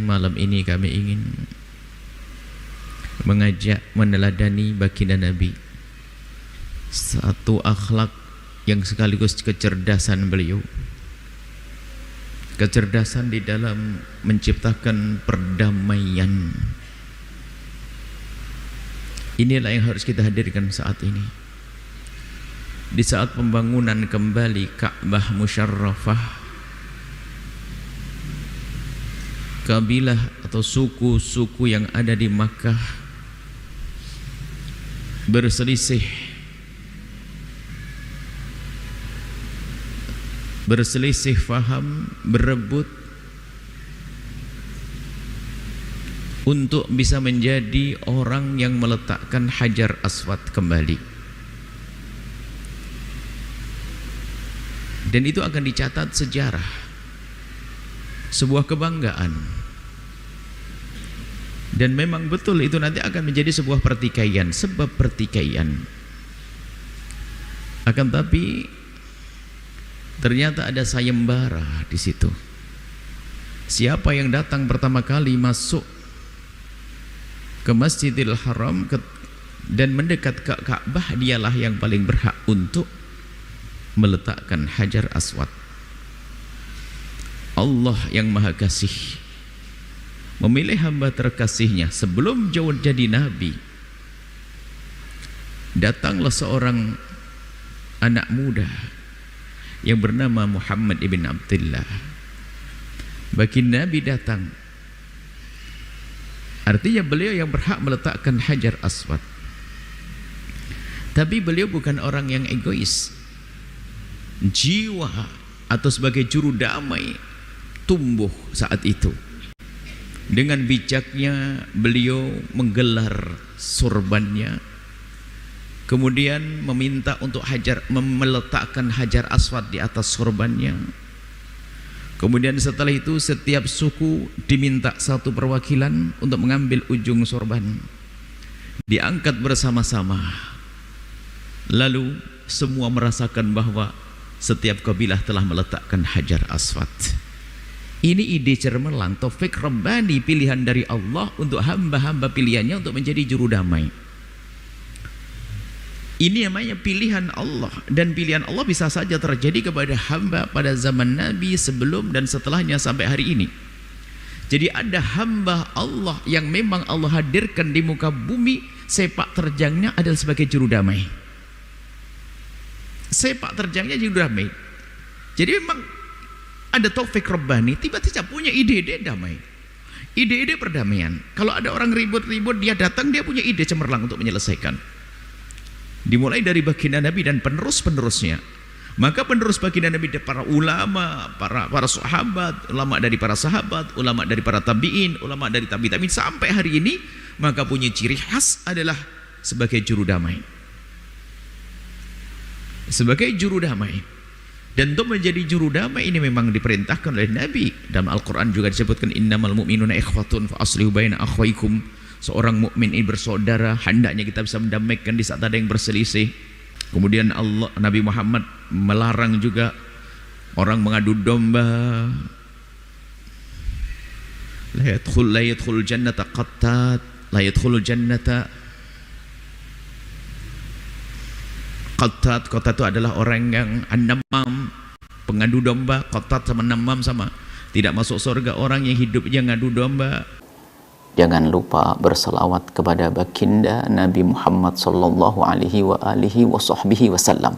malam ini kami ingin mengajak meneladani baginda Nabi, satu akhlak yang sekaligus kecerdasan beliau, kecerdasan di dalam menciptakan perdamaian. Inilah yang harus kita hadirkan saat ini, di saat pembangunan kembali Ka'bah Musyarrafah. Kabilah atau suku-suku yang ada di Makkah berselisih faham, berebut untuk bisa menjadi orang yang meletakkan Hajar Aswad kembali. Dan itu akan dicatat sejarah, sebuah kebanggaan. Dan memang betul itu nanti akan menjadi sebuah pertikaian, sebab pertikaian. Akan tapi ternyata ada sayembara di situ. Siapa yang datang pertama kali masuk ke Masjidil Haram dan mendekat ke Ka'bah, dialah yang paling berhak untuk meletakkan Hajar Aswad. Allah yang Maha Kasih memilih hamba terkasihnya sebelum jauh jadi nabi. Datanglah seorang anak muda yang bernama Muhammad ibn Abdullah. Baginda Nabi datang, artinya beliau yang berhak meletakkan Hajar Aswad. Tapi beliau bukan orang yang egois. Jiwa atau sebagai juru damai tumbuh saat itu. Dengan bijaknya beliau menggelar sorbannya, kemudian meminta untuk meletakkan Hajar Aswad di atas sorbannya. Kemudian setelah itu setiap suku diminta satu perwakilan untuk mengambil ujung sorban, diangkat bersama-sama. Lalu semua merasakan bahwa setiap kabilah telah meletakkan Hajar Aswad. Ini ide cemerlang, taufik Rabbani, pilihan dari Allah untuk hamba-hamba pilihannya untuk menjadi juru damai. Ini namanya pilihan Allah, dan pilihan Allah bisa saja terjadi kepada hamba pada zaman Nabi, sebelum dan setelahnya sampai hari ini. Jadi ada hamba Allah yang memang Allah hadirkan di muka bumi, sepak terjangnya adalah sebagai juru damai. Sepak terjangnya juru damai. Jadi memang ada taufik Rabbani, tiba-tiba punya ide-ide damai, ide-ide perdamaian. Kalau ada orang ribut-ribut, dia datang, dia punya ide cemerlang untuk menyelesaikan. Dimulai dari baginda Nabi dan penerus-penerusnya. Maka penerus baginda Nabi, para ulama, para sahabat, ulama dari para sahabat, ulama dari para tabi'in, ulama dari tabi'in sampai hari ini, maka punya ciri khas adalah sebagai juru damai. Sebagai juru damai. Dan untuk menjadi juru damai ini memang diperintahkan oleh Nabi. Dalam Al-Quran juga disebutkan, innamal mu'minuna ikhwatun fa aslihu baina akhwaikum. Seorang mukmin ini bersaudara, hendaknya kita bisa mendamaikan di saat ada yang berselisih. Kemudian Nabi Muhammad melarang juga orang mengadu domba. La yadkhul jannata qattat, la yadkhul jannata qattat. Qattat itu adalah orang yang namam, pengadu domba. Qattat sama namam sama. Tidak masuk surga orang yang hidupnya ngadu domba. Jangan lupa berselawat kepada baginda Nabi Muhammad sallallahu alaihi wa alihi wa sahbihi wasallam.